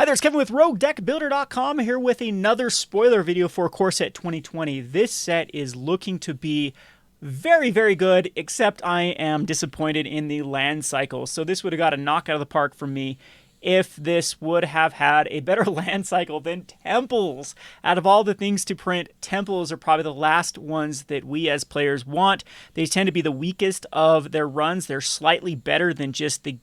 Hi there, it's Kevin with RogueDeckBuilder.com here with another spoiler video for Core Set 2020. This set is looking to be very, very good, except I am disappointed in the land cycle. So this would have got a knock out of the park from me if this would have had a better land cycle than temples. Out of all the things to print, temples are probably the last ones that we as players want. They tend to be the weakest of their runs. They're slightly better than just the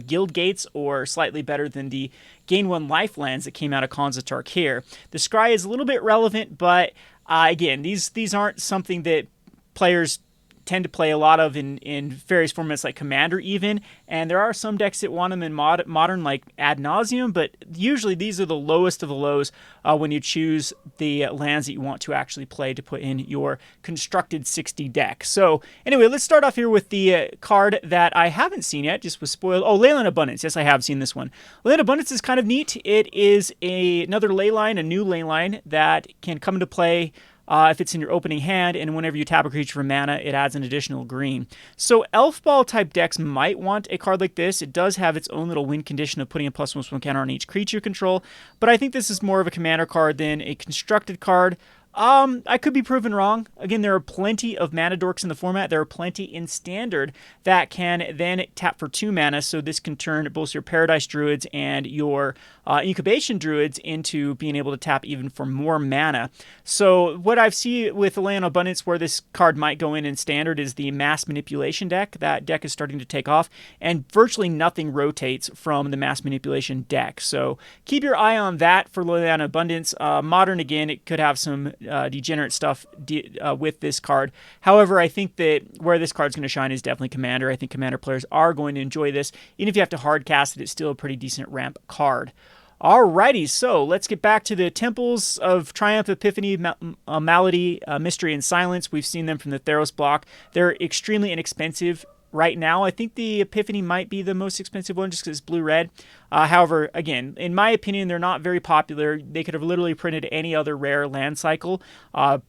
guild gates, or slightly better than the gain 1 life lands that came out of Konzatark here. The scry is a little bit relevant, but again, these aren't something that players tend to play a lot of in various formats like Commander even, and there are some decks that want them in Modern like ad nauseum, but usually these are the lowest of the lows when you choose the lands that you want to actually play to put in your constructed 60 deck. So anyway, let's start off here with the card that I haven't seen yet, just was spoiled. Oh, Leyline Abundance. Yes, I have seen this one. Leyline Abundance is kind of neat. It is another leyline, a new leyline that can come into play if it's in your opening hand, and whenever you tap a creature for mana, it adds an additional green. So Elf Ball type decks might want a card like this. It does have its own little win condition of putting a +1/+1 counter on each creature you control, but I think this is more of a commander card than a constructed card. I could be proven wrong. Again, there are plenty of mana dorks in the format. There are plenty in Standard that can then tap for 2 mana, so this can turn both your Paradise Druids and your Incubation Druids into being able to tap even for more mana. So what I've seen with Leyline Abundance where this card might go in Standard is the Mass Manipulation deck. That deck is starting to take off, and virtually nothing rotates from the Mass Manipulation deck. So keep your eye on that for Leyline Abundance. Modern, again, it could have some degenerate stuff with this card. However, I think that where this card's going to shine is definitely Commander. I think Commander players are going to enjoy this. Even if you have to hard cast it, it's still a pretty decent ramp card. Alrighty, so let's get back to the Temples of Triumph, Epiphany, Malady, Mystery, and Silence. We've seen them from the Theros block. They're extremely inexpensive right now. I think the Epiphany might be the most expensive one just because it's blue-red. However, again, in my opinion, they're not very popular. They could have literally printed any other rare land cycle.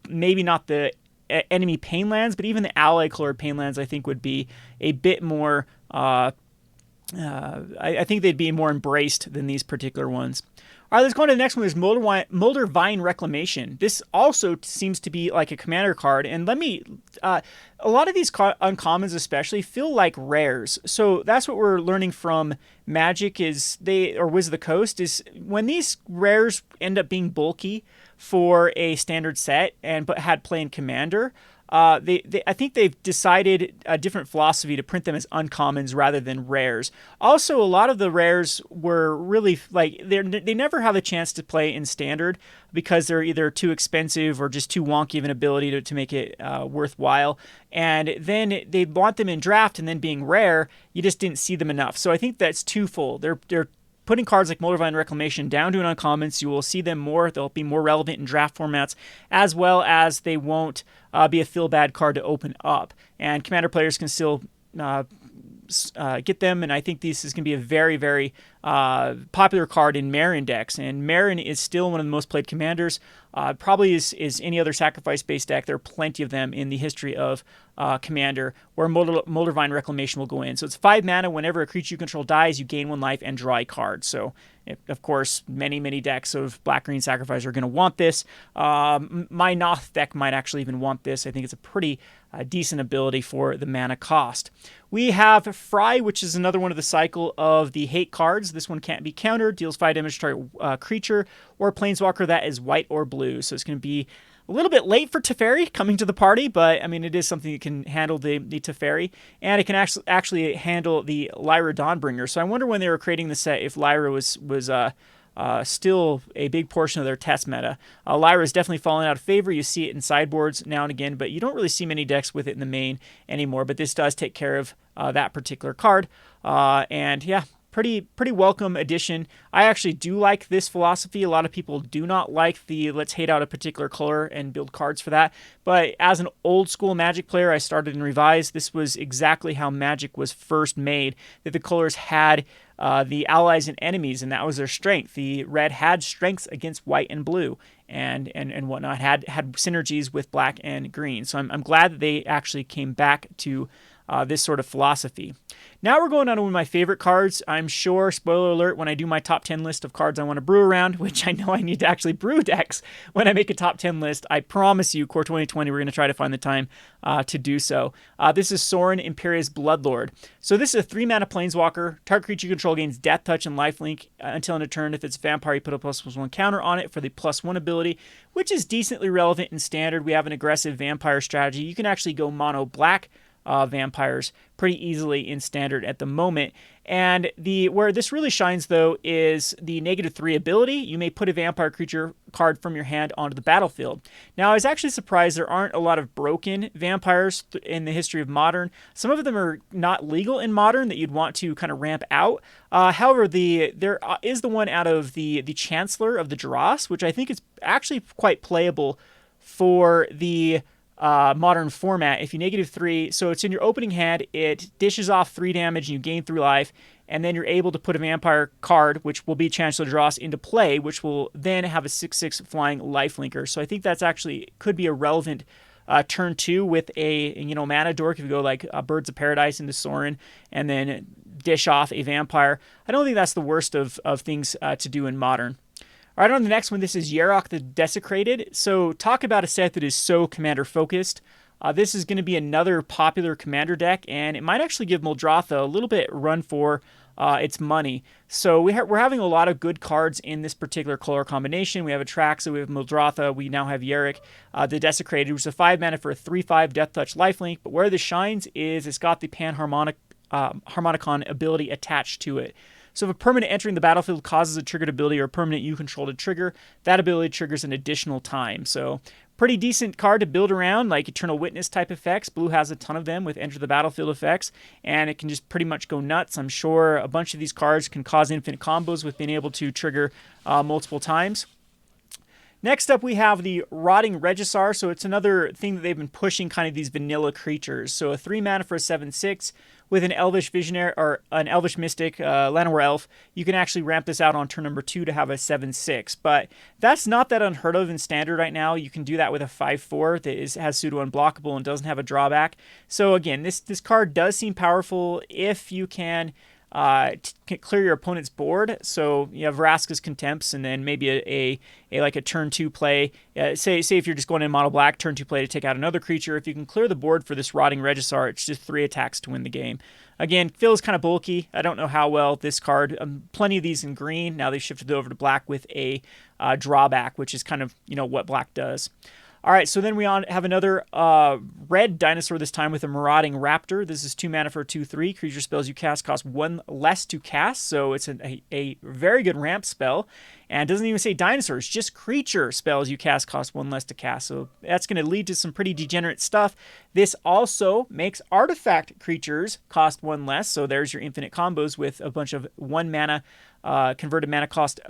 Maybe not the enemy pain lands, but even the ally colored pain lands I think would be a bit more... I think they'd be more embraced than these particular ones. All right, let's go on to the next one. There's Moldervine Reclamation. This also seems to be like a commander card. And a lot of these uncommons especially feel like rares. So that's what we're learning from Magic or Wizard of the Coast, is when these rares end up being bulky for a standard set but had play in Commander, I think they've decided a different philosophy to print them as uncommons rather than rares. Also, a lot of the rares were really like they never have a chance to play in Standard because they're either too expensive or just too wonky of an ability to make it worthwhile. And then they want them in Draft, and then being rare, you just didn't see them enough. So I think that's twofold. They're putting cards like Moldervine Reclamation down to an uncommon, so you will see them more. They'll be more relevant in draft formats, as well as they won't be a feel-bad card to open up. And Commander players can still get them, and I think this is going to be a very, very popular card in Marin decks. And Marin is still one of the most played commanders. Probably is any other sacrifice-based deck. There are plenty of them in the history of Commander where Moldervine Reclamation will go in. So it's 5 mana. Whenever a creature you control dies, you gain 1 life and draw a card. So, of course, many, many decks of Black-Green Sacrifice are going to want this. My Noth deck might actually even want this. I think it's a pretty decent ability for the mana cost. We have Fry, which is another one of the cycle of the hate cards. This one can't be countered, deals 5 damage to target creature or planeswalker that is white or blue. So it's going to be a little bit late for Teferi coming to the party, but I mean, it is something that can handle the Teferi, and it can actually handle the Lyra Dawnbringer. So I wonder when they were creating the set if Lyra was still a big portion of their test meta. Lyra is definitely falling out of favor. You see it in sideboards now and again, but you don't really see many decks with it in the main anymore. But this does take care of that particular card, and yeah. Pretty welcome addition. I actually do like this philosophy. A lot of people do not like the let's hate out a particular color and build cards for that. But as an old school Magic player, I started in Revised. This was exactly how Magic was first made, that the colors had the allies and enemies, and that was their strength. The red had strengths against white and blue and whatnot, had synergies with black and green. So I'm glad that they actually came back to this sort of philosophy. Now we're going on to one of my favorite cards. I'm sure, spoiler alert, when I do my top 10 list of cards I want to brew around, which I know I need to actually brew decks when I make a top 10 list, I promise you, Core 2020, we're going to try to find the time to do so. This is Sorin, Imperious Bloodlord. So this is a 3-mana Planeswalker. Target creature you control gains Death Touch and Lifelink until end of turn. If it's a vampire, you put a +1 counter on it for the +1 ability, which is decently relevant in Standard. We have an aggressive vampire strategy. You can actually go mono black vampires pretty easily in Standard at the moment. And where this really shines, though, is the -3 ability. You may put a vampire creature card from your hand onto the battlefield. Now, I was actually surprised there aren't a lot of broken vampires in the history of Modern. Some of them are not legal in Modern that you'd want to kind of ramp out. However, there is the one out of the Chancellor of the Dross, which I think is actually quite playable for the Modern format. If you -3, so it's in your opening hand, it dishes off 3 damage and you gain 3 life, and then you're able to put a vampire card, which will be Chancellor Dross, into play, which will then have a 6/6 flying lifelinker. So I think that's actually could be a relevant turn 2 with a mana dork if you go like Birds of Paradise into Sorin and then dish off a vampire. I don't think that's the worst of things to do in Modern. All right, on the next one, this is Yarok the Desecrated. So talk about a set that is so commander-focused. This is going to be another popular commander deck, and it might actually give Muldrotha a little bit run for its money. So we're having a lot of good cards in this particular color combination. We have Atraxa, we have Muldrotha, we now have Yarok the Desecrated, which is a 5-mana for a 3/5 Death Touch lifelink. But where this shines is it's got the Harmonicon ability attached to it. So if a permanent entering the battlefield causes a triggered ability or a permanent you control to trigger, that ability triggers an additional time. So pretty decent card to build around, like Eternal Witness type effects. Blue has a ton of them with enter the battlefield effects, and it can just pretty much go nuts. I'm sure a bunch of these cards can cause infinite combos with being able to trigger multiple times. Next up, we have the Rotting Regisaur. So it's another thing that they've been pushing, kind of these vanilla creatures. So a 3-mana for a 7/6 with an Elvish Visionary or an Elvish Mystic, Llanowar Elf. You can actually ramp this out on turn number 2 to have a 7/6. But that's not that unheard of in Standard right now. You can do that with a 5/4 that has pseudo unblockable and doesn't have a drawback. So again, this card does seem powerful if you can clear your opponent's board. So you have Vraska's Contempts and then maybe a turn 2 play. Say if you're just going in mono black, turn 2 play to take out another creature. If you can clear the board for this Rotting Regisaur, it's just 3 attacks to win the game. Again, feels kind of bulky. I don't know how well this card, plenty of these in green. Now they've shifted over to black with a drawback, which is kind of, what black does. All right, so then we have another red dinosaur, this time with a Marauding Raptor. This is 2 mana for a 2/3. Creature spells you cast cost 1 less to cast, so it's a very good ramp spell. And it doesn't even say dinosaurs, just creature spells you cast cost 1 less to cast. So that's going to lead to some pretty degenerate stuff. This also makes artifact creatures cost 1 less, so there's your infinite combos with a bunch of 1 mana converted mana cost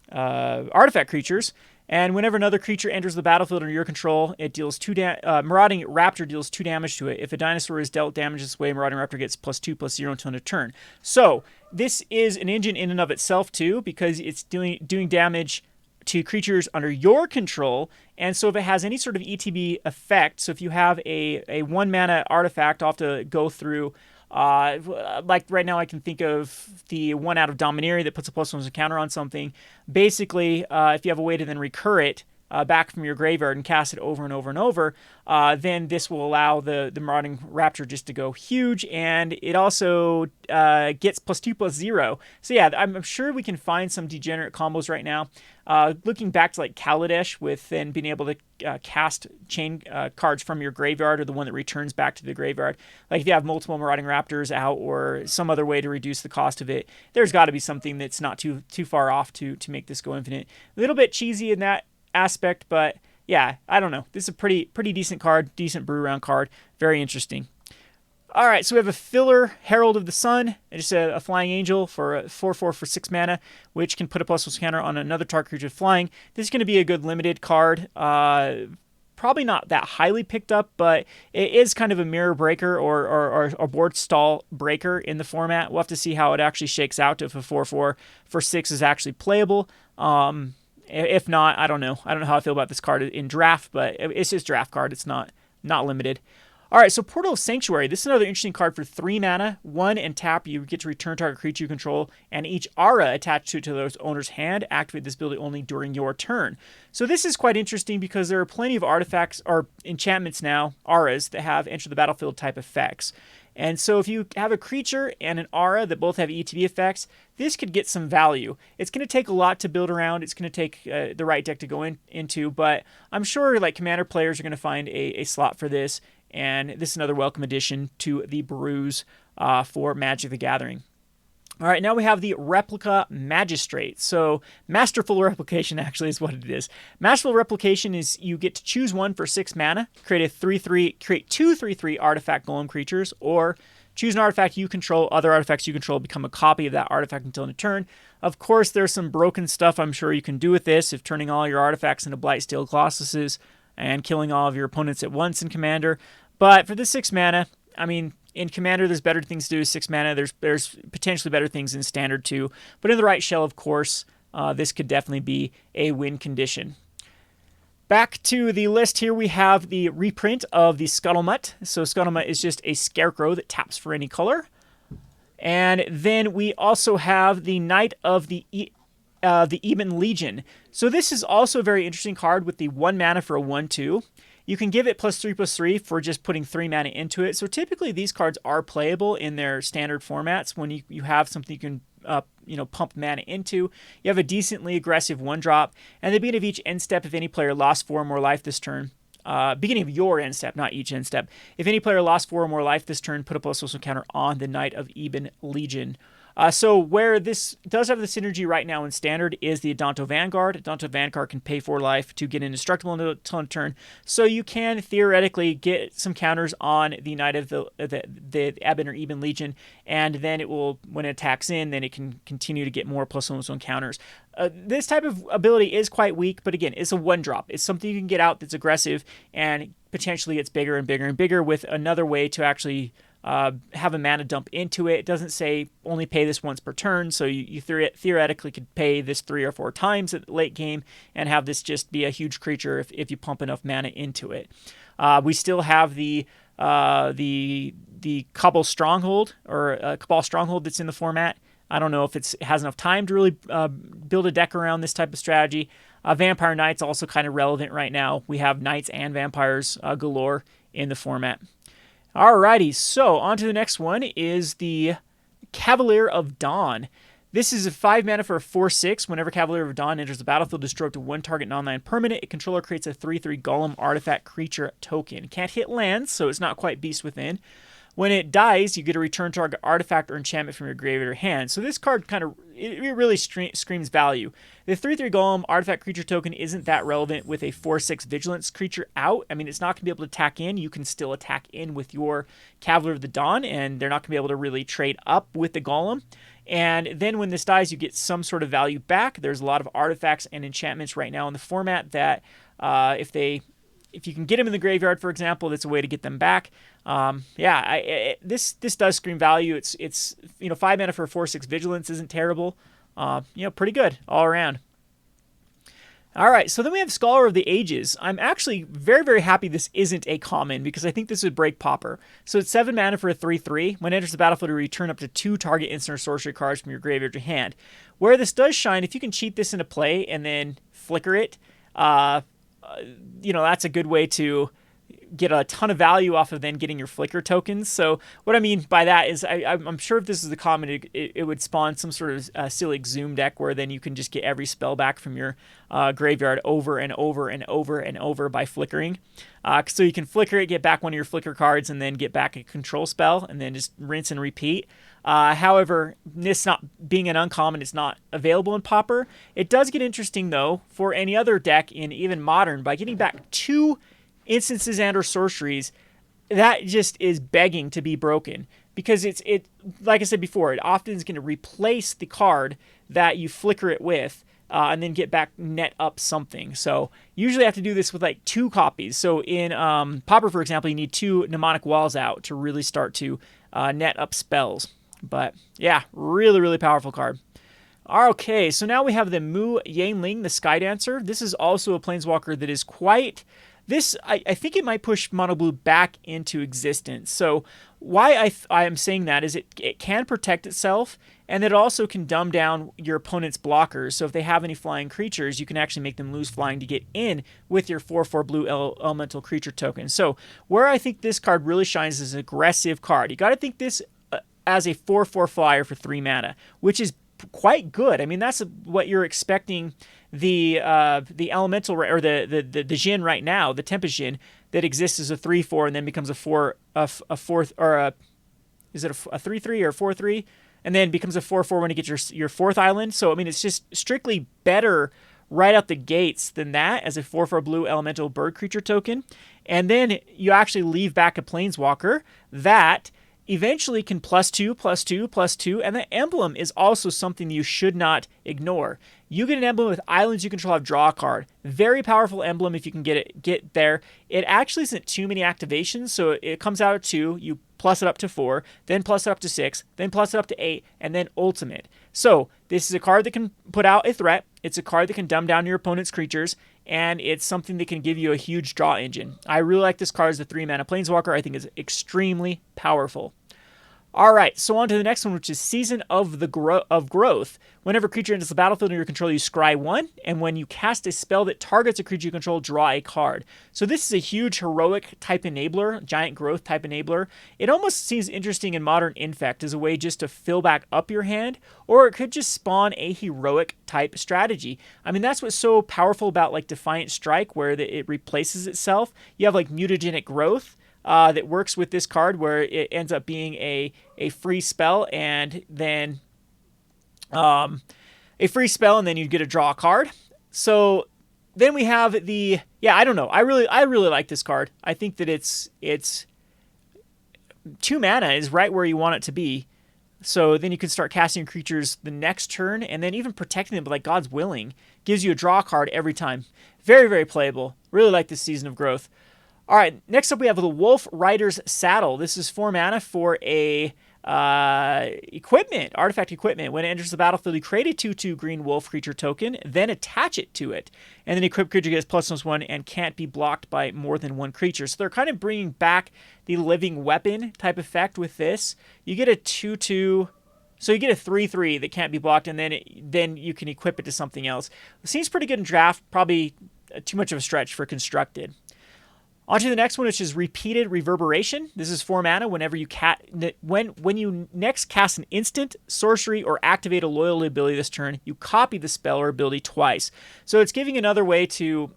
artifact creatures. And whenever another creature enters the battlefield under your control, it deals Marauding Raptor deals 2 damage to it. If a dinosaur is dealt damage this way, Marauding Raptor gets +2/+0 until end of turn. So this is an engine in and of itself too, because it's doing damage to creatures under your control. And so if it has any sort of ETB effect, so if you have a 1 mana artifact, I'll have to go through. Like right now I can think of the one out of Domineering that puts a +1 counter on something. Basically, if you have a way to then recur it back from your graveyard and cast it over and over and over, then this will allow the Marauding Raptor just to go huge, and it also gets +2/+0. So yeah, I'm sure we can find some degenerate combos right now. Looking back to like Kaladesh with then being able to cast chain cards from your graveyard, or the one that returns back to the graveyard. Like if you have multiple Marauding Raptors out or some other way to reduce the cost of it, there's got to be something that's not too far off to make this go infinite. A little bit cheesy in that aspect, but yeah, I don't know. This is a pretty decent card, decent brew round card, very interesting. All right, so we have a filler, Herald of the Sun, just a flying angel for a 4/4 for 6 mana, which can put a +1 counter on another target creature flying. This is going to be a good limited card. Probably not that highly picked up, but it is kind of a mirror breaker or a board stall breaker in the format. We'll have to see how it actually shakes out if a 4/4 for 6 is actually playable. If not, I don't know. I don't know how I feel about this card in draft, but it's just draft card. It's not limited. All right, so Portal of Sanctuary. This is another interesting card for 3 mana. 1 and tap, you get to return target creature you control, and each aura attached to the owner's hand. Activate this ability only during your turn. So this is quite interesting because there are plenty of artifacts or enchantments now, auras, that have enter the battlefield type effects. And so if you have a creature and an aura that both have ETB effects, this could get some value. It's going to take a lot to build around. It's going to take the right deck to go into, but I'm sure like Commander players are going to find a slot for this. And this is another welcome addition to the brews for Magic the Gathering. All right, now we have the Replica Magistrate. So Masterful Replication actually is what it is. Masterful Replication is you get to choose one for 6 mana, create two 3/3 artifact golem creatures, or choose an artifact you control. Other artifacts you control become a copy of that artifact until end of turn. Of course, there's some broken stuff I'm sure you can do with this, if turning all your artifacts into Blightsteel Colossuses and killing all of your opponents at once in Commander. But for the 6 mana, I mean, in Commander, there's better things to do with 6 mana. There's potentially better things in Standard too. But in the right shell, of course, this could definitely be a win condition. Back to the list here, we have the reprint of the Scuttlemutt. So Scuttlemutt is just a scarecrow that taps for any color. And then we also have the Knight of the Ebon Legion. So this is also a very interesting card with the 1 mana for a 1/2. You can give it +3/+3 for just putting 3 mana into it. So typically these cards are playable in their standard formats when you have something you can pump mana into. You have a decently aggressive 1-drop, and at the beginning of each end step, if any player lost 4 or more life this turn, beginning of your end step, not each end step, if any player lost 4 or more life this turn, put a +1 counter on the Knight of Ebon Legion. So where this does have the synergy right now in Standard is the Adanto Vanguard. Adanto Vanguard can pay 4 life to get indestructible until end turn. So you can theoretically get some counters on the Knight of the Ebon or Ebon Legion, and then it will, when it attacks in, then it can continue to get more +1/+1 counters. This type of ability is quite weak, but again, it's a 1-drop. It's something you can get out that's aggressive, and potentially it's bigger and bigger and bigger with another way to actually have a mana dump into it. It doesn't say only pay this once per turn, so you theoretically could pay this 3 or 4 times at the late game and have this just be a huge creature if you pump enough mana into it. We still have the Cabal Stronghold, or Cabal Stronghold that's in the format. I don't know if it has enough time to really build a deck around this type of strategy. Vampire Knight's also kind of relevant right now. We have Knights and Vampires galore in the format. Alrighty, so on to the next one is the Cavalier of Dawn. This is a 5 mana for a 4/6. Whenever Cavalier of Dawn enters the battlefield, destroy up to 1 target non-land permanent. A controller creates a 3/3 Golem artifact creature token. Can't hit lands, so it's not quite Beast Within. When it dies, you get a return target artifact or enchantment from your graveyard or hand. So this card it really screams value. The 3/3 Golem artifact creature token isn't that relevant with a 4/6 Vigilance creature out. I mean, it's not going to be able to attack in. You can still attack in with your Cavalier of the Dawn, and they're not going to be able to really trade up with the Golem. And then when this dies, you get some sort of value back. There's a lot of artifacts and enchantments right now in the format that if you can get them in the graveyard, for example, that's a way to get them back. This does scream value. It's 5 mana for a 4/6 Vigilance isn't terrible. Pretty good all around. All right, so then we have Scholar of the Ages. I'm actually very, very happy this isn't a common because I think this would break Pauper. So it's 7 mana for a 3/3. When it enters the battlefield, you return up to 2 target instant or sorcery cards from your graveyard to hand. Where this does shine, if you can cheat this into play and then flicker it, that's a good way to get a ton of value off of then getting your flicker tokens. So what I mean by that is I'm sure if this is the common, it would spawn some sort of silly Exhume deck where then you can just get every spell back from your graveyard over and over and over and over by flickering. So you can flicker it, get back one of your flicker cards, and then get back a control spell, and then just rinse and repeat. However, this not being an uncommon, it's not available in Pauper. It does get interesting, though, for any other deck in even Modern by getting back 2 instances and or sorceries. That just is begging to be broken because it like I said before, it often is going to replace the card that you flicker it with and then get back net up something. So usually I have to do this with like 2 copies. So in Pauper, for example, you need 2 Mnemonic Walls out to really start to net up spells. But yeah, really, really powerful card. Okay, so now we have the Mu Yanling, the Sky Dancer. This is also a Planeswalker that is quite this, I think it might push Mono Blue back into existence. So why I am saying that is it can protect itself, and it also can dumb down your opponent's blockers. So if they have any flying creatures, you can actually make them lose flying to get in with your 4/4 blue elemental creature token. So where I think this card really shines is an aggressive card. You got to think this as a 4/4 flyer for 3 mana, which is quite good. I mean, that's what you're expecting the elemental or the Jin right now, the Tempest Jin that exists as a 3/4 and then becomes a fourth, or is it a 3/3 or a 4/3, and then becomes a 4/4 when you get your 4th island. So I mean, it's just strictly better right out the gates than that as a 4/4 blue elemental bird creature token. And then you actually leave back a planeswalker that eventually can +2, +2, +2, and the emblem is also something you should not ignore. You get an emblem with islands you control, have draw a card. Very powerful emblem if you can get there. It actually isn't too many activations, so it comes out at 2, you plus it up to 4, then plus it up to 6, then plus it up to 8, and then ultimate. So this is a card that can put out a threat. It's a card that can dumb down your opponent's creatures, and it's something that can give you a huge draw engine. I really like this card as a 3-mana planeswalker. I think it's extremely powerful. All right, so on to the next one, which is Season of Growth. Whenever a creature enters the battlefield under your control, you scry 1, and when you cast a spell that targets a creature you control, draw a card. So this is a huge heroic type enabler, giant growth type enabler. It almost seems interesting in Modern Infect as a way just to fill back up your hand, or it could just spawn a heroic type strategy. I mean, that's what's so powerful about like Defiant Strike, where it replaces itself. You have like mutagenic growth, that works with this card, where it ends up being a free spell, and then you get to draw a card. So then we have I don't know. I really like this card. I think that it's 2 mana is right where you want it to be. So then you can start casting creatures the next turn, and then even protecting them, like God's Willing, gives you a draw card every time. Very, very playable. Really like this Season of Growth. All right, next up we have the Wolf Rider's Saddle. This is 4 mana for a artifact equipment. When it enters the battlefield, you create a 2/2 green wolf creature token, then attach it to it. And then equipped creature gets +1/+1 and can't be blocked by more than one creature. So they're kind of bringing back the living weapon type effect with this. You get a 2/2, so you get a 3/3 that can't be blocked, and then you can equip it to something else. It seems pretty good in draft, probably too much of a stretch for constructed. On to the next one, which is Repeated Reverberation. This is 4 mana. Whenever you when you next cast an instant, sorcery, or activate a loyalty ability this turn, you copy the spell or ability twice. So it's giving another way to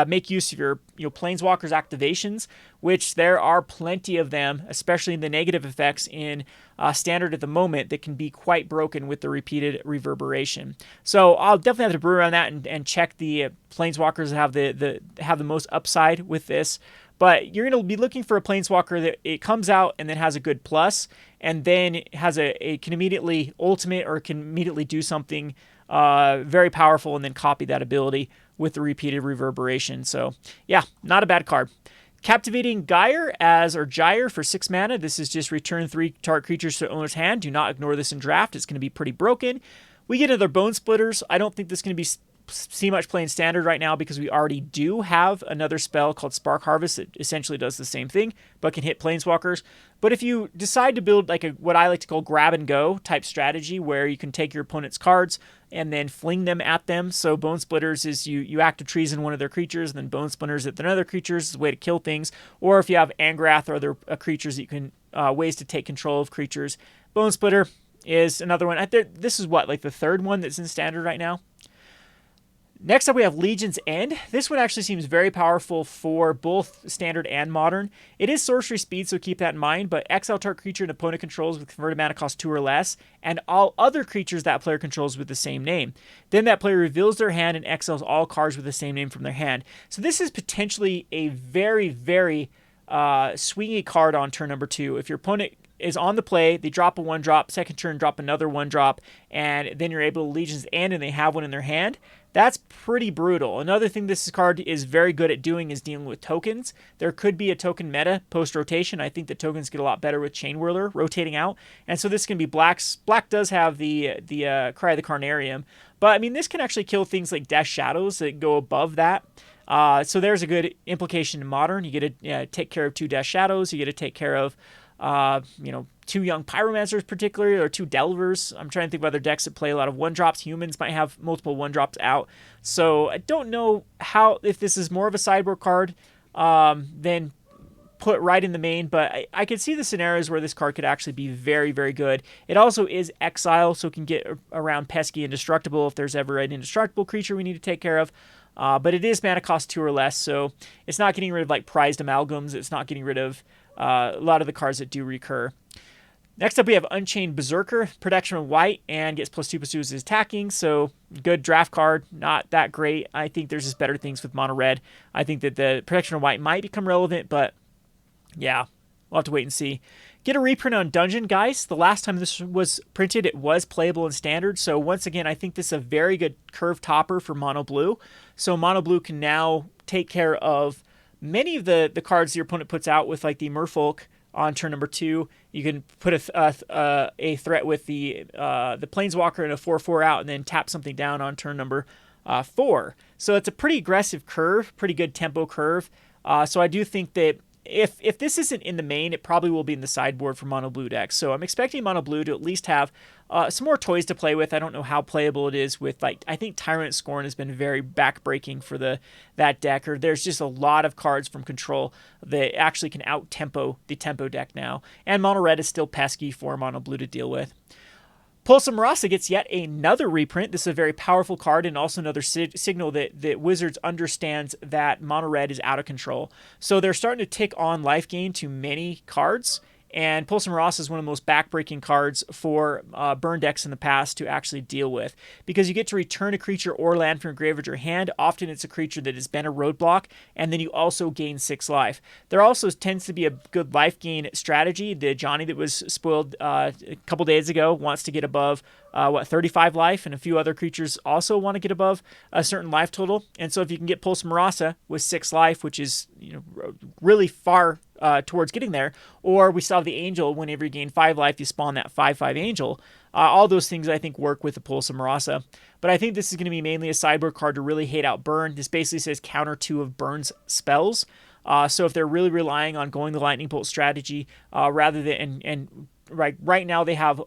make use of your Planeswalker's activations, which there are plenty of them, especially in the negative effects in Standard at the moment, that can be quite broken with the Repeated Reverberation. So I'll definitely have to brew around that and check the Planeswalkers that have the most upside with this. But you're going to be looking for a Planeswalker that it comes out and then has a good plus, and then has a can immediately ultimate or can immediately do something very powerful, and then copy that ability with the Repeated Reverberation. So yeah, not a bad card. Captivating Gyre for 6 mana. This is just return 3 target creatures to owner's hand. Do not ignore this in draft. It's going to be pretty broken. We get another Bone Splitters. I don't think this is going to see much play in Standard right now, because we already do have another spell called Spark Harvest that essentially does the same thing, but can hit Planeswalkers. But if you decide to build like what I like to call grab and go type strategy, where you can take your opponent's cards and then fling them at them. So Bone Splitters is you active treason one of their creatures, and then Bone Splitters at another creatures is a way to kill things. Or if you have Angrath or other creatures that you can ways to take control of creatures. Bone Splitter is another one. This is like the 3rd one that's in Standard right now. Next up, we have Legion's End. This one actually seems very powerful for both Standard and Modern. It is sorcery speed, so keep that in mind, but exile target creature an opponent controls with converted mana cost 2 or less, and all other creatures that player controls with the same name. Then that player reveals their hand and exiles all cards with the same name from their hand. So this is potentially a very, very swingy card on turn number 2. If your opponent is on the play, they drop a 1-drop, second turn drop another 1-drop, and then you're able to Legion's End and they have one in their hand. That's pretty brutal. Another thing this card is very good at doing is dealing with tokens. There could be a token meta post-rotation. I think the tokens get a lot better with Chain Whirler rotating out. And so this can be Black's. Black does have the Cry of the Carnarium. But, I mean, this can actually kill things like Death Shadows that go above that. So there's a good implication in Modern. You get to take care of 2 Death Shadows. You get to take care of, 2 Young Pyromancers particularly, or 2 Delvers. I'm trying to think of other decks that play a lot of 1-drops. Humans might have multiple 1-drops out. So I don't know if this is more of a sideboard card than put right in the main, but I could see the scenarios where this card could actually be very, very good. It also is exile, so it can get around pesky Indestructible if there's ever an indestructible creature we need to take care of. But it is mana cost 2 or less, so it's not getting rid of like prized amalgams. It's not getting rid of a lot of the cards that do recur. Next up, we have Unchained Berserker, protection of white, and gets +2/+2 as attacking, so good draft card, not that great. I think there's just better things with mono red. I think that the protection of white might become relevant, but yeah, we'll have to wait and see. Get a reprint on Dungeon Geist. The last time this was printed, it was playable in Standard, so once again, I think this is a very good curve topper for Mono Blue. So Mono Blue can now take care of many of the cards your opponent puts out with like the Merfolk on turn number 2. You can put a threat with the Planeswalker and a 4/4 out, and then tap something down on turn number 4. So it's a pretty aggressive curve, pretty good tempo curve. So I do think that if this isn't in the main, it probably will be in the sideboard for Mono Blue decks. So I'm expecting Mono Blue to at least have some more toys to play with. I don't know how playable it is with, like, I think Tyrant Scorn has been very backbreaking for that deck, or there's just a lot of cards from Control that actually can out-tempo the tempo deck now. And Mono Red is still pesky for Mono Blue to deal with. Pulse of Marasa gets yet another reprint. This is a very powerful card and also another signal that Wizards understands that Mono Red is out of control. So they're starting to tick on life gain to many cards, and Pulse of Marasa is one of the most backbreaking cards for burn decks in the past to actually deal with, because you get to return a creature or land from your graveyard to your hand. Often it's a creature that has been a roadblock, and then you also gain 6 life. There also tends to be a good life gain strategy. The Johnny that was spoiled a couple days ago wants to get above 35 life, and a few other creatures also want to get above a certain life total. And so if you can get Pulse of Marasa with 6 life, which is really far towards getting there, or we still have the Angel. Whenever you gain 5 life, you spawn that 5/5 Angel. All those things I think work with the Pulse of Marasa. But I think this is going to be mainly a sideboard card to really hate out burn. This basically says counter 2 of Burn's spells. So if they're really relying on going the Lightning Bolt strategy rather than and right now they have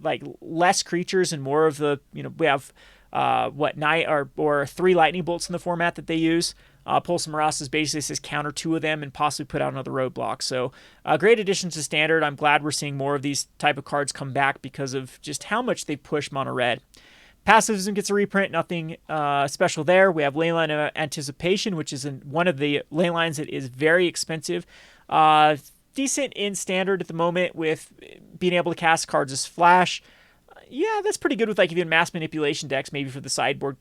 like less creatures and more of the we have 9 or 3 Lightning Bolts in the format that they use. Pulse of Marasa basically says counter 2 of them and possibly put out another roadblock. So great addition to Standard. I'm glad we're seeing more of these type of cards come back because of just how much they push Mono Red. Pacifism gets a reprint, nothing special there. We have Leyline of Anticipation, which is one of the ley lines that is very expensive. Decent in Standard at the moment with being able to cast cards as Flash. Yeah, that's pretty good with like even mass manipulation decks, maybe for the sideboard,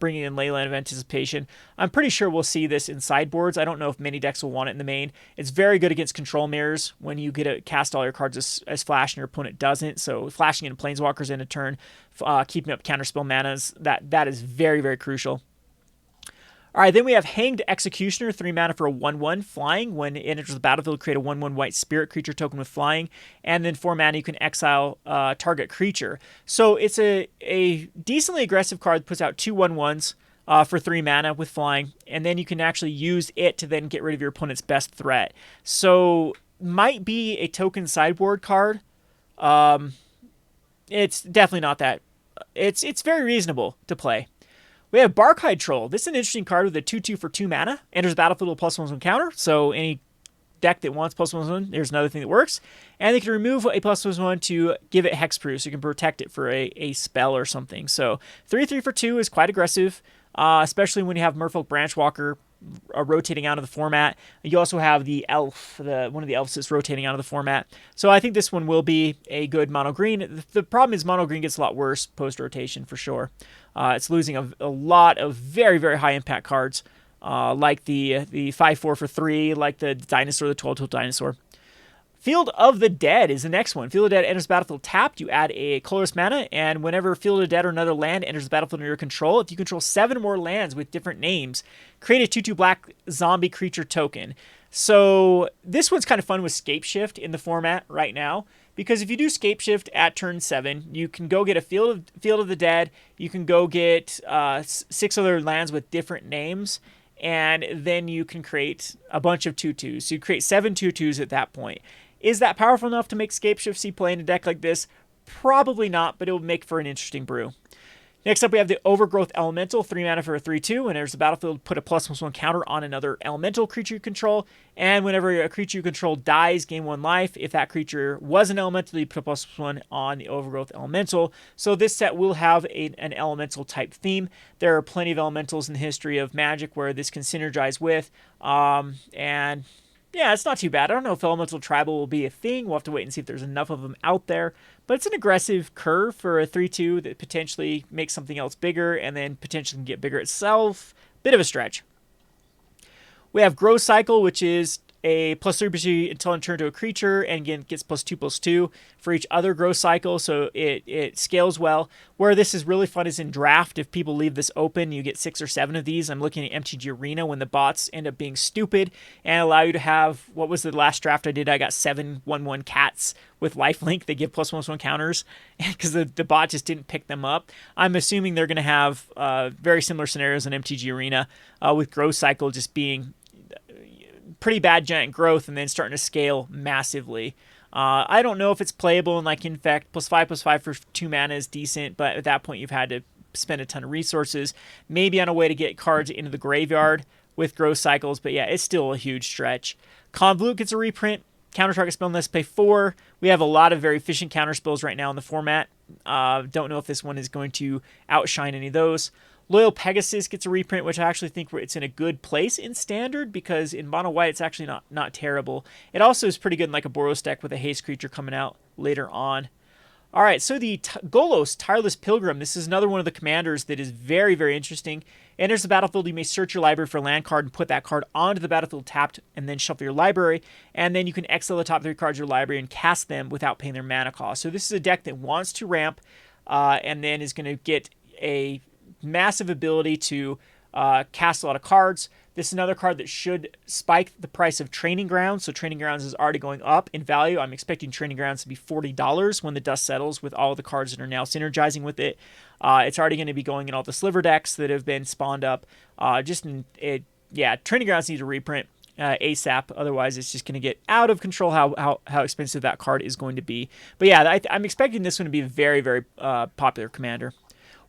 bringing in Leyline of Anticipation. I'm pretty sure we'll see this in sideboards. I don't know if many decks will want it in the main. It's very good against control mirrors when you get to cast all your cards as Flash and your opponent doesn't. So flashing in Planeswalkers in a turn, keeping up counterspell manas, that is very, very crucial. All right, then we have Hanged Executioner, 3 mana for a 1/1 flying. When it enters the battlefield, create a 1/1 white spirit creature token with flying. And then 4 mana, you can exile target creature. So it's a decently aggressive card that puts out 2 1/1s for 3 mana with flying. And then you can actually use it to then get rid of your opponent's best threat. So might be a token sideboard card. It's definitely not that. It's very reasonable to play. We have Barkhide Troll. This is an interesting card with a 2/2 for 2 mana. Enters the battlefield with +1/+1 counter. So any deck that wants +1/+1, there's another thing that works. And they can remove a +1/+1 to give it hexproof, so you can protect it for a spell or something. So 3/3 for 2 is quite aggressive, especially when you have Merfolk Branchwalker rotating out of the format. You also have the elf, one of the elves that's rotating out of the format. So I think this one will be a good mono green. The problem is mono green gets a lot worse post rotation for sure. It's losing a lot of very, very high impact cards, like the 5/4 for 3, like the dinosaur, the 12-toed dinosaur. Field of the Dead is the next one. Field of the Dead enters the battlefield tapped. You add a colorless mana, and whenever Field of the Dead or another land enters the battlefield under your control, if you control 7 more lands with different names, create a 2/2 black zombie creature token. So this one's kind of fun with Scapeshift in the format right now, because if you do Scapeshift at turn 7, you can go get a Field of the Dead. You can go get 6 other lands with different names. and then you can create a bunch of 2/2s. So you create 7 2/2s at that point. Is that powerful enough to make Scapeshift C play in a deck like this? Probably not, but it will make for an interesting brew. Next up, we have the Overgrowth Elemental, 3 mana for a 3/2. Whenever the battlefield, put a +1/+1 counter on another elemental creature you control. And whenever a creature you control dies, gain 1 life. If that creature was an elemental, you put a +1 on the Overgrowth Elemental. So this set will have an elemental type theme. There are plenty of elementals in the history of Magic where this can synergize with. And yeah, it's not too bad. I don't know if Elemental Tribal will be a thing. We'll have to wait and see if there's enough of them out there. But it's an aggressive curve for a 3/2 that potentially makes something else bigger and then potentially can get bigger itself. Bit of a stretch. We have Grow Cycle, which is a +3/+3 until it turns to a creature, and again gets +2/+2 for each other Grow Cycle, so it scales well. Where this is really fun is in Draft. If people leave this open, you get 6 or 7 of these. I'm looking at MTG Arena when the bots end up being stupid and allow you to have, what was the last draft I did? I got 7 1/1 cats with lifelink. They give +1/+1 counters because the bot just didn't pick them up. I'm assuming they're going to have very similar scenarios in MTG Arena with Grow Cycle just being pretty bad giant growth and then starting to scale massively. I don't know if it's playable in like Infect. +5/+5 for 2 mana is decent, but at that point you've had to spend a ton of resources. Maybe on a way to get cards into the graveyard with Grow Cycles, but yeah, it's still a huge stretch. Convolute gets a reprint. Counter target spell unless pay 4. We have a lot of very efficient counter spells right now in the format. Don't know if this one is going to outshine any of those. Loyal Pegasus gets a reprint, which I actually think it's in a good place in Standard, because in Mono White it's actually not terrible. It also is pretty good in like a Boros deck with a haste creature coming out later on. All right, so the Golos, Tireless Pilgrim. This is another one of the commanders that is very, very interesting. Enters the battlefield, you may search your library for a land card and put that card onto the battlefield tapped, and then shuffle your library. And then you can exile the top 3 cards of your library and cast them without paying their mana cost. So this is a deck that wants to ramp, and then is going to get a massive ability to cast a lot of cards. This is another card that should spike the price of Training Grounds. So Training Grounds is already going up in value. I'm expecting Training Grounds to be $40 when the dust settles with all the cards that are now synergizing with it. It's already going to be going in all the sliver decks that have been spawned up. Yeah, Training Grounds needs a reprint ASAP. Otherwise, it's just going to get out of control how expensive that card is going to be. But yeah, I'm expecting this one to be a very, very popular commander.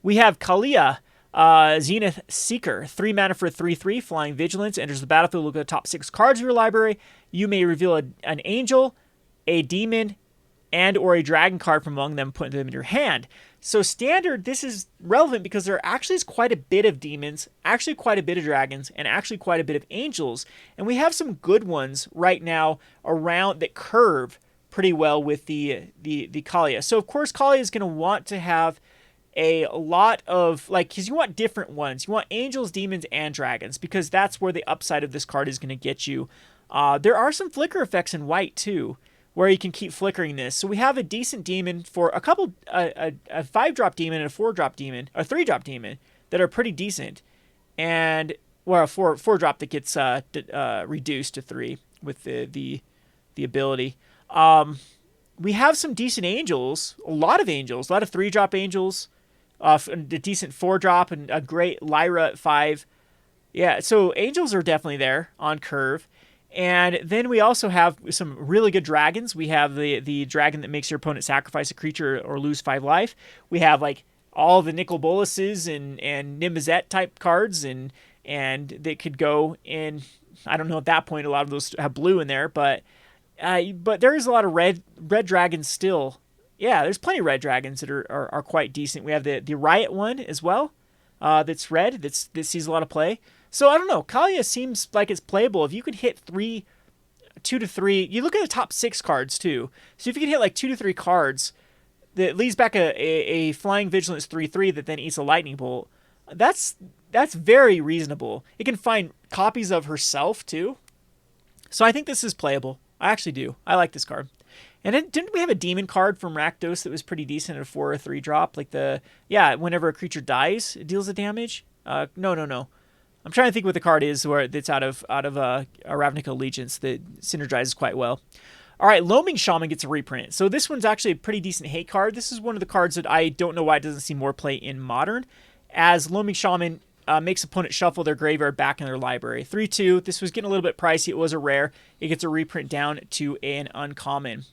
We have Kalia, Zenith Seeker, 3 mana for a 3/3, Flying Vigilance, enters the battlefield, look at the top 6 cards of your library. You may reveal an angel, a demon, and or a dragon card from among them, put them in your hand. So Standard, this is relevant because there actually is quite a bit of demons, actually quite a bit of dragons, and actually quite a bit of angels. And we have some good ones right now around that curve pretty well with the Kalia. So of course Kalia is going to want to have a lot of, like, because you want different ones. You want angels, demons, and dragons, because that's where the upside of this card is going to get you. There are some flicker effects in white, too, where you can keep flickering this. So we have a decent demon for a couple, a 5-drop demon and a 4-drop demon, or 3-drop demon, that are pretty decent. And, well, a 4-drop that gets reduced to 3 with the ability. We have some decent angels, a lot of 3-drop angels, a decent 4-drop, and a great Lyra at 5. Yeah, so angels are definitely there on curve. And then we also have some really good dragons. We have the dragon that makes your opponent sacrifice a creature or lose 5 life. We have like all the Nicol Boluses and Nimazet type cards, and they could go in. I don't know at that point. A lot of those have blue in there, but there is a lot of red dragons still. Yeah, there's plenty of red dragons that are quite decent. We have the Riot one as well, that's red, that sees a lot of play. So I don't know, Kalia seems like it's playable. If you could hit 2 to 3, you look at the top 6 cards too. So if you can hit like 2 to 3 cards that leads back a Flying Vigilance 3/3 that then eats a Lightning Bolt, that's very reasonable. It can find copies of herself too. So I think this is playable. I actually do. I like this card. And then, didn't we have a demon card from Rakdos that was pretty decent at a 4 or 3 drop? Like whenever a creature dies, it deals the damage. No. I'm trying to think what the card is that's out of Ravnica Allegiance that synergizes quite well. All right, Loaming Shaman gets a reprint. So this one's actually a pretty decent hate card. This is one of the cards that I don't know why it doesn't see more play in Modern, as Loaming Shaman makes opponent shuffle their graveyard back in their library. 3/2. This was getting a little bit pricey. It was a rare. It gets a reprint down to an uncommon.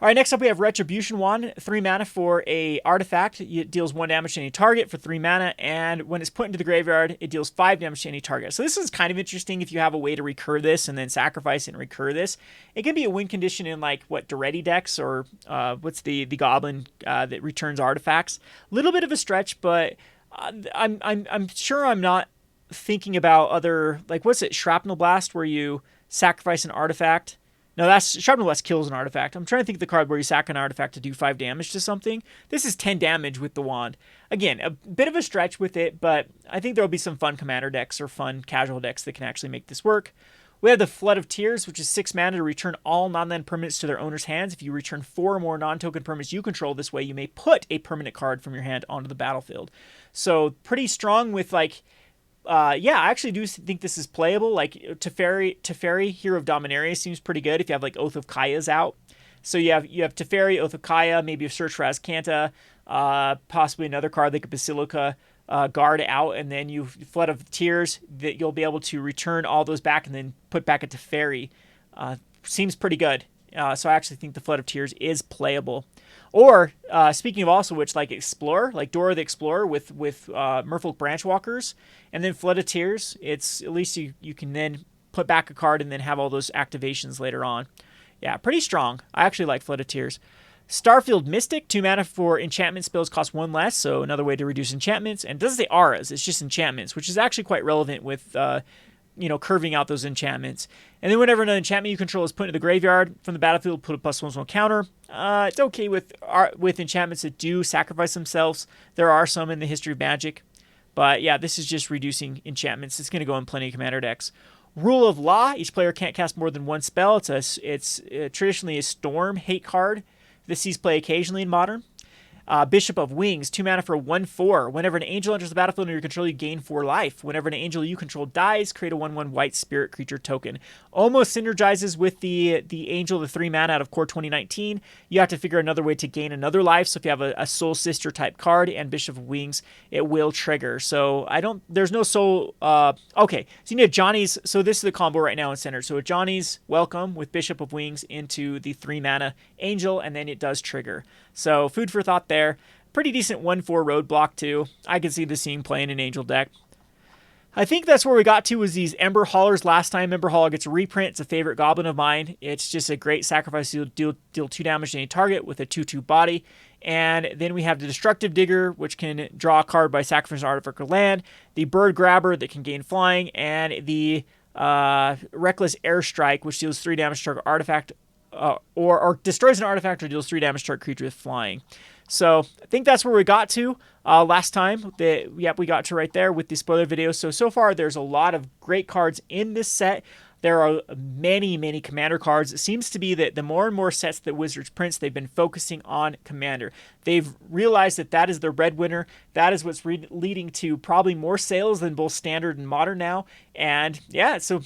All right, next up we have Retribution Wand, 3 mana for a artifact. It deals 1 damage to any target for 3 mana, and when it's put into the graveyard, it deals 5 damage to any target. So this is kind of interesting if you have a way to recur this and then sacrifice it and recur this. It can be a win condition in like what Duretti decks or what's the goblin that returns artifacts. A little bit of a stretch, but I'm sure I'm not thinking about other, like what's it, Shrapnel Blast, where you sacrifice an artifact. No, that's Shrapnel Blast kills an artifact. I'm trying to think of the card where you sack an artifact to do 5 damage to something. This is 10 damage with the wand. Again, a bit of a stretch with it, but I think there'll be some fun commander decks or fun casual decks that can actually make this work. We have the Flood of Tears, which is 6 mana to return all non-land permanents to their owner's hands. If you return 4 or more non-token permanents you control this way, you may put a permanent card from your hand onto the battlefield. So pretty strong with like... yeah, I actually do think this is playable. Like Teferi, Hero of Dominaria seems pretty good if you have like Oath of Kaya's out. So you have Teferi, Oath of Kaya, maybe a Search for Azcanta, possibly another card like a Basilica Guard out, and then you Flood of Tears that you'll be able to return all those back and then put back a Teferi. Seems pretty good. So I actually think the Flood of Tears is playable. Or, speaking of also which, like Explorer, like Dora the Explorer with Merfolk Branchwalkers, and then Flood of Tears, it's at least you can then put back a card and then have all those activations later on. Yeah, pretty strong. I actually like Flood of Tears. Starfield Mystic, 2 mana for enchantment spells cost 1 less, so another way to reduce enchantments. And it doesn't say auras, it's just enchantments, which is actually quite relevant with... curving out those enchantments. And then whenever an enchantment you control is put into the graveyard from the battlefield, put a +1/+1 counter. It's okay with enchantments that do sacrifice themselves. There are some in the history of Magic. But yeah, this is just reducing enchantments. It's going to go in plenty of commander decks. Rule of Law, each player can't cast more than 1 spell. It's traditionally a Storm hate card that sees play occasionally in Modern. Bishop of Wings, 2 mana for a 1/4. Whenever an angel enters the battlefield under your control, you gain 4 life. Whenever an angel you control dies, create a 1/1 white spirit creature token. Almost synergizes with the angel, the 3 mana out of Core 2019. You have to figure another way to gain another life. So if you have a Soul Sister type card and Bishop of Wings, it will trigger. So there's no Soul, okay. So you need Johnny's, so this is the combo right now in center. So a Johnny's Welcome with Bishop of Wings into the 3 mana angel, and then it does trigger. So food for thought there. Pretty decent 1/4 roadblock too. I can see this being playing an angel deck. I think that's where we got to, was these Ember Haulers last time. Ember Hauler gets a reprint. It's a favorite goblin of mine. It's just a great sacrifice to deal 2 damage to any target with a 2/2 body. And then we have the Destructive Digger, which can draw a card by sacrificing an artifact or land. The Bird Grabber that can gain flying. And the Reckless Airstrike, which deals 3 damage to target artifact or destroys an artifact or deals 3 damage to target creature with flying. So I think that's where we got to last time. We got to right there with the spoiler video. So far there's a lot of great cards in this set. There are many, many commander cards. It seems to be that the more and more sets that Wizards prints, they've been focusing on commander. They've realized that is their breadwinner. That is what's leading to probably more sales than both standard and modern now. And yeah, so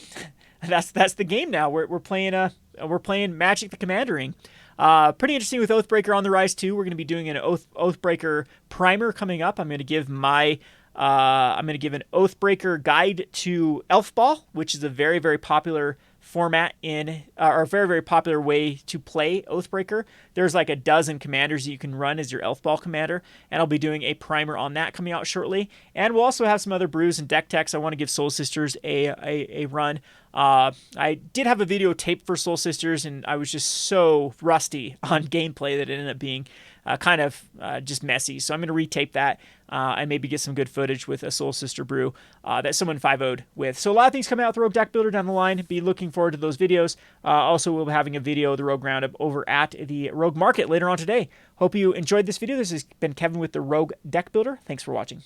that's the game now. We're playing Magic the Commandering. Pretty interesting with Oathbreaker on the rise too. We're going to be doing an Oathbreaker primer coming up. I'm going to give an Oathbreaker guide to Elf Ball, which is a very, very popular format or a very, very popular way to play Oathbreaker. There's like a dozen commanders you can run as your Elf Ball commander, and I'll be doing a primer on that coming out shortly. And we'll also have some other brews and deck techs. I want to give Soul Sisters a run. I did have a video taped for Soul Sisters, and I was just so rusty on gameplay that it ended up being kind of just messy. So I'm going to retape that and maybe get some good footage with a Soul Sister brew that someone 5-0'd with. So a lot of things coming out with the Rogue Deck Builder down the line. Be looking forward to those videos. Also, we'll be having a video of the Rogue Roundup over at the Rogue Market later on today. Hope you enjoyed this video. This has been Kevin with the Rogue Deck Builder. Thanks for watching.